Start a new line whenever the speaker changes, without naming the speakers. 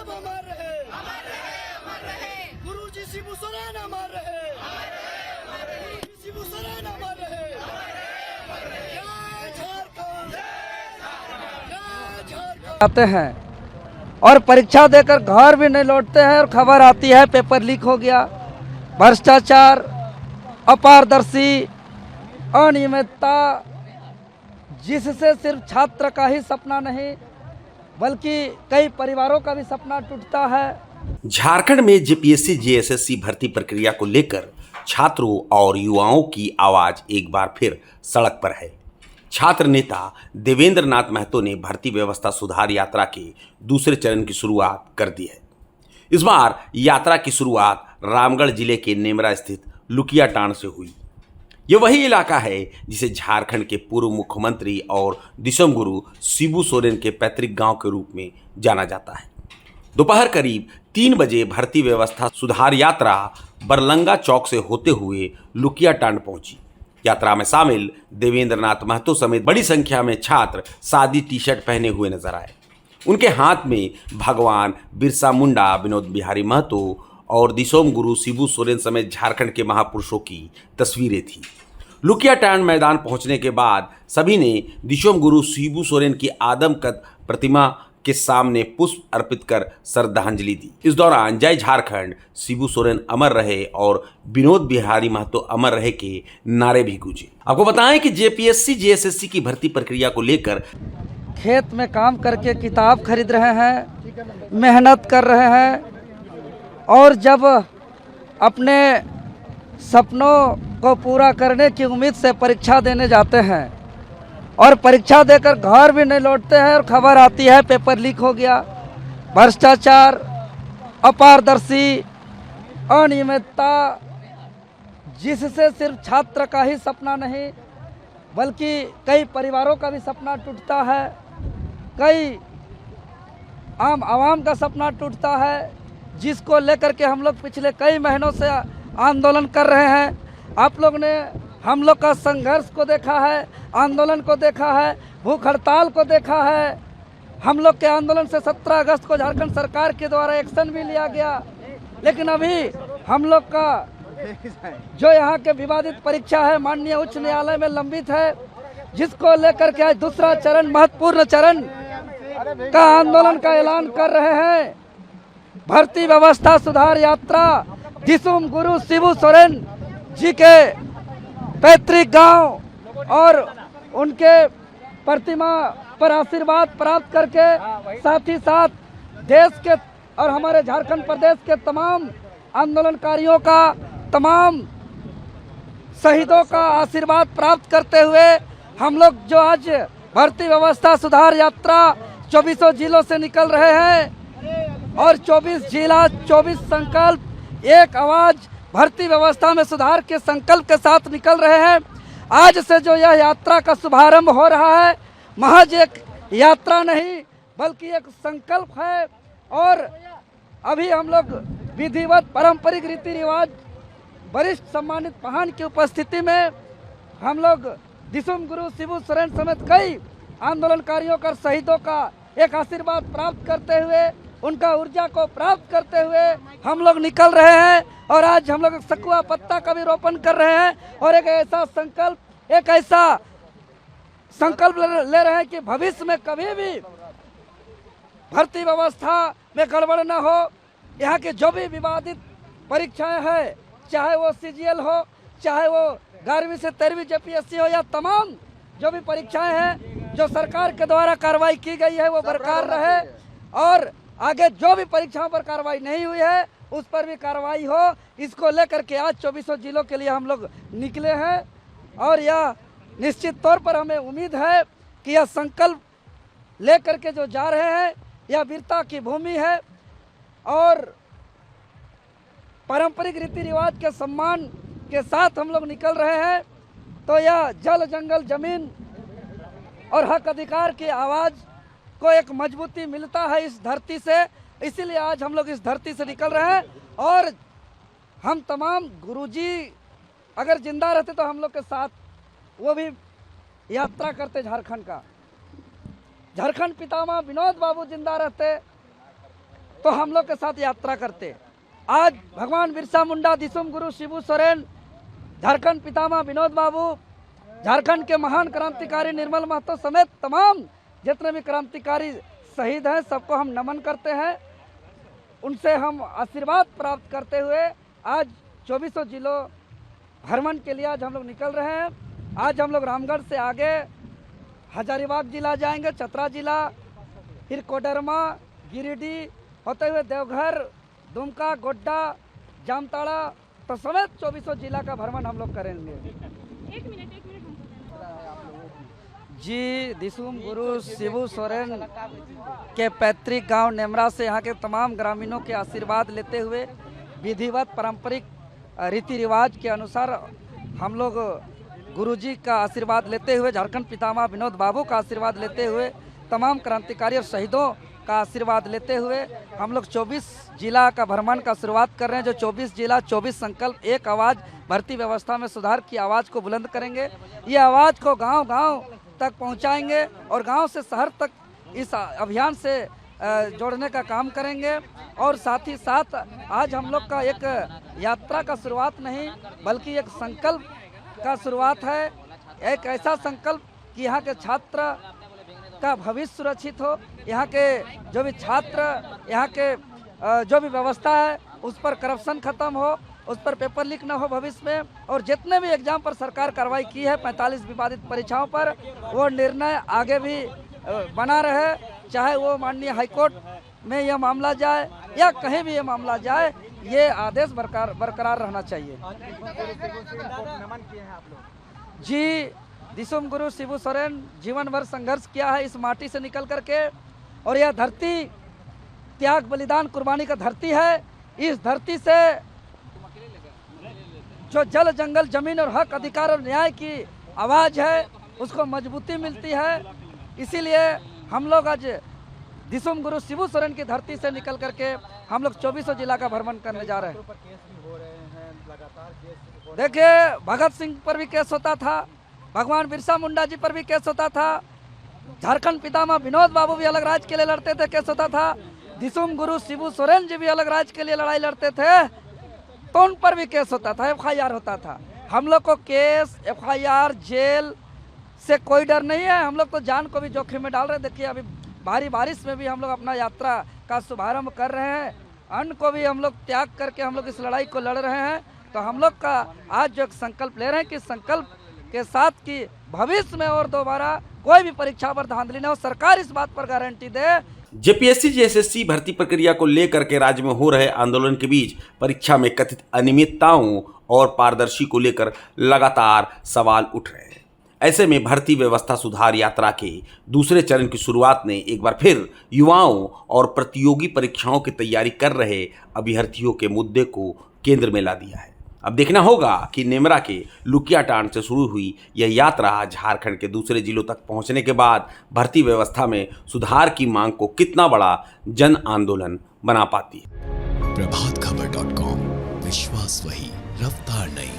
साहब अमर रहे, अमर रहे, अमर रहे। गुरुजी शिबू सोरेन अमर रहे, अमर रहे, अमर रहे। शिबू सोरेन अमर रहे, अमर रहे, अमर रहे। जय झारखंड, जय झारखंड।
आते हैं और परीक्षा देकर घर भी नहीं लौटते हैं और खबर आती है पेपर लीक हो गया। भ्रष्टाचार, अपारदर्शी, अनियमितता, जिससे सिर्फ छात्र का ही सपना नहीं बल्कि कई परिवारों का भी सपना टूटता है।
झारखंड में जेपीएससी जेएसएससी भर्ती प्रक्रिया को लेकर छात्रों और युवाओं की आवाज एक बार फिर सड़क पर है। छात्र नेता देवेंद्र नाथ महतो ने भर्ती व्यवस्था सुधार यात्रा के दूसरे चरण की शुरुआत कर दी है। इस बार यात्रा की शुरुआत रामगढ़ जिले के नेमरा स्थित लुकियाटांड से हुई। ये वही इलाका है जिसे झारखंड के पूर्व मुख्यमंत्री और दिसम गुरु शिबू सोरेन के पैतृक गांव के रूप में जाना जाता है। दोपहर करीब 3 बजे भर्ती व्यवस्था सुधार यात्रा बरलंगा चौक से होते हुए लुकियाटांड पहुंची। यात्रा में शामिल देवेंद्र नाथ महतो समेत बड़ी संख्या में छात्र सादी टी शर्ट पहने हुए नजर आए। उनके हाथ में भगवान बिरसा मुंडा, विनोद बिहारी महतो और दिसोम गुरु शिबू सोरेन समेत झारखंड के महापुरुषों की तस्वीरें थी। लुकियाटांड मैदान पहुंचने के बाद सभी ने दिसोम गुरु शिबू सोरेन की आदमकद प्रतिमा के सामने पुष्प अर्पित कर श्रद्धांजलि दी। इस दौरान जय झारखंड, शिबू सोरेन अमर रहे और विनोद बिहारी महतो अमर रहे के नारे भी गूंजे। आपको बताएं कि जेपीएससी जेएसएससी की भर्ती प्रक्रिया को लेकर
खेत में काम करके किताब खरीद रहे हैं, मेहनत कर रहे हैं और जब अपने सपनों को पूरा करने की उम्मीद से परीक्षा देने जाते हैं और परीक्षा देकर घर भी नहीं लौटते हैं और खबर आती है पेपर लीक हो गया। भ्रष्टाचार, अपारदर्शी, अनियमितता, जिससे सिर्फ छात्र का ही सपना नहीं बल्कि कई परिवारों का भी सपना टूटता है, कई आम आवाम का सपना टूटता है, जिसको लेकर के हम लोग पिछले कई महीनों से आंदोलन कर रहे हैं। आप लोग ने हम लोग का संघर्ष को देखा है, आंदोलन को देखा है, भूख हड़ताल को देखा है। हम लोग के आंदोलन से 17 अगस्त को झारखंड सरकार के द्वारा एक्शन भी लिया गया, लेकिन अभी हम लोग का जो यहाँ के विवादित परीक्षा है माननीय उच्च न्यायालय में लंबित है, जिसको लेकर के आज दूसरा चरण, महत्वपूर्ण चरण का आंदोलन का ऐलान कर रहे हैं। भर्ती व्यवस्था सुधार यात्रा दिसुम गुरु शिबू सोरेन जी के पैतृक गांव और उनके प्रतिमा पर आशीर्वाद प्राप्त करके साथ ही साथ देश के और हमारे झारखंड प्रदेश के तमाम आंदोलनकारियों का, तमाम शहीदों का आशीर्वाद प्राप्त करते हुए हम लोग जो आज भर्ती व्यवस्था सुधार यात्रा 24 जिलों से निकल रहे हैं और 24 जिला 24 संकल्प, एक आवाज भर्ती व्यवस्था में सुधार के संकल्प के साथ निकल रहे हैं। आज से जो यह यात्रा का शुभारंभ हो रहा है, महज एक यात्रा नहीं बल्कि एक संकल्प है। और अभी हम लोग विधिवत पारंपरिक रीति रिवाज वरिष्ठ सम्मानित महान की उपस्थिति में हम लोग दिसुम गुरु शिबू सोरेन समेत कई आंदोलनकारियों का, शहीदों का एक आशीर्वाद प्राप्त करते हुए, उनका ऊर्जा को प्राप्त करते हुए हम लोग निकल रहे हैं। और आज हम लोग सकुआ पत्ता का भी रोपण कर रहे हैं और एक ऐसा संकल्प ले रहे हैं कि भविष्य में कभी भी भर्ती व्यवस्था में गड़बड़ न हो। यहाँ की जो भी विवादित परीक्षाएं हैं, चाहे वो सीजीएल हो, चाहे वो 11वीं से 13वीं जेपीएससी हो, या तमाम जो भी परीक्षाएं हैं जो सरकार के द्वारा कार्रवाई की गई है वो बरकरार रहे और आगे जो भी परीक्षाओं पर कार्रवाई नहीं हुई है उस पर भी कार्रवाई हो। इसको लेकर के आज 24 जिलों के लिए हम लोग निकले हैं और यह निश्चित तौर पर हमें उम्मीद है कि यह संकल्प लेकर के जो जा रहे हैं यह वीरता की भूमि है और पारंपरिक रीति रिवाज के सम्मान के साथ हम लोग निकल रहे हैं। तो यह जल, जंगल, जमीन और हक अधिकार की आवाज़ को एक मजबूती मिलता है इस धरती से, इसीलिए आज हम लोग इस धरती से निकल रहे हैं। और हम तमाम गुरुजी अगर जिंदा रहते तो हम लोग के साथ वो भी यात्रा करते झारखंड का। झारखंड पितामह विनोद बाबू जिंदा रहते तो हम लोग के साथ यात्रा करते। आज भगवान बिरसा मुंडा, दिसुम गुरु शिबू सोरेन, झारखंड पितामह विनोद बाबू, झारखंड के महान क्रांतिकारी निर्मल महतो समेत तमाम जितने भी क्रांतिकारी शहीद हैं सबको हम नमन करते हैं। उनसे हम आशीर्वाद प्राप्त करते हुए आज 24 जिलों भ्रमण के लिए आज हम लोग निकल रहे हैं। आज हम लोग रामगढ़ से आगे हजारीबाग जिला जाएंगे, चतरा जिला, फिर कोडरमा, गिरिडीह होते हुए देवघर, दुमका, गोड्डा, जामताड़ा तो समेत 24 जिला का भ्रमण हम लोग करेंगे। जी, दिसुम गुरु शिबू सोरेन के पैतृक गांव नेमरा से यहाँ के तमाम ग्रामीणों के आशीर्वाद लेते हुए विधिवत पारंपरिक रीति रिवाज के अनुसार हम लोग गुरुजी का आशीर्वाद लेते हुए, झारखंड पितामह विनोद बाबू का आशीर्वाद लेते हुए, तमाम क्रांतिकारी और शहीदों का आशीर्वाद लेते हुए हम लोग 24 जिला का भ्रमण का शुरुआत कर रहे हैं। जो 24 जिला 24 संकल्प एक आवाज़ भर्ती व्यवस्था में सुधार की आवाज़ को बुलंद करेंगे। ये आवाज़ को गांव-गांव तक पहुंचाएंगे और गांव से शहर तक इस अभियान से जोड़ने का काम करेंगे। और साथ ही साथ आज हम लोग का एक यात्रा का शुरुआत नहीं बल्कि एक संकल्प का शुरुआत है। एक ऐसा संकल्प कि यहाँ के छात्र का भविष्य सुरक्षित हो, यहाँ के जो भी छात्र, यहाँ के जो भी व्यवस्था है उस पर करप्शन खत्म हो, उस पर पेपर लीक न हो भविष्य में। और जितने भी एग्जाम पर सरकार कार्रवाई की है 45 विवादित परीक्षाओं पर, वो निर्णय आगे भी बना रहे, चाहे वो माननीय हाईकोर्ट में यह मामला जाए या कहीं भी ये मामला जाए, ये आदेश बरकरार रहना चाहिए। जी, दिसुम गुरु शिबू सोरेन जीवन भर संघर्ष किया है इस माटी से निकल करके, और यह धरती त्याग, बलिदान, कुर्बानी का धरती है। इस धरती से जो जल, जंगल, जमीन और हक, अधिकार और न्याय की आवाज़ है उसको मजबूती मिलती है। इसीलिए हम लोग आज दिसुम गुरु शिबू सोरेन की धरती से निकल करके हम लोग 24 जिला का भ्रमण करने जा रहे हैं। देखिए, भगत सिंह पर भी केस होता था, भगवान बिरसा मुंडा जी पर भी केस होता था, झारखंड पितामह विनोद बाबू भी अलग राज्य के लिए लड़ते थे, केस होता था, दिसुम गुरु शिबू सोरेन जी भी अलग राज्य के लिए लड़ाई लड़ते थे, तो उन पर भी केस होता था, FIR होता था। हम लोग को केस, FIR, जेल से कोई डर नहीं है। हम लोग तो जान को भी जोखिम में डाल रहे हैं। देखिए, अभी भारी बारिश में भी हम लोग अपना यात्रा का शुभारंभ कर रहे हैं, अन्न को भी हम लोग त्याग करके हम लोग इस लड़ाई को लड़ रहे हैं। तो हम लोग का आज जो एक संकल्प ले रहे हैं कि संकल्प के साथ कि भविष्य में और दोबारा कोई भी परीक्षा पर धांधली न हो, सरकार इस बात पर गारंटी दे।
जेपीएससी जेएसएससी भर्ती प्रक्रिया को लेकर के राज्य में हो रहे आंदोलन के बीच परीक्षा में कथित अनियमितताओं और पारदर्शी को लेकर लगातार सवाल उठ रहे हैं। ऐसे में भर्ती व्यवस्था सुधार यात्रा के दूसरे चरण की शुरुआत ने एक बार फिर युवाओं और प्रतियोगी परीक्षाओं की तैयारी कर रहे अभ्यर्थियों के मुद्दे को केंद्र में ला दिया है। अब देखना होगा कि नेमरा के लुकियाटांड से शुरू हुई यह यात्रा झारखंड के दूसरे जिलों तक पहुंचने के बाद भर्ती व्यवस्था में सुधार की मांग को कितना बड़ा जन आंदोलन बना पाती है।
प्रभातखबर.com, विश्वास वही, रफ्तार नहीं।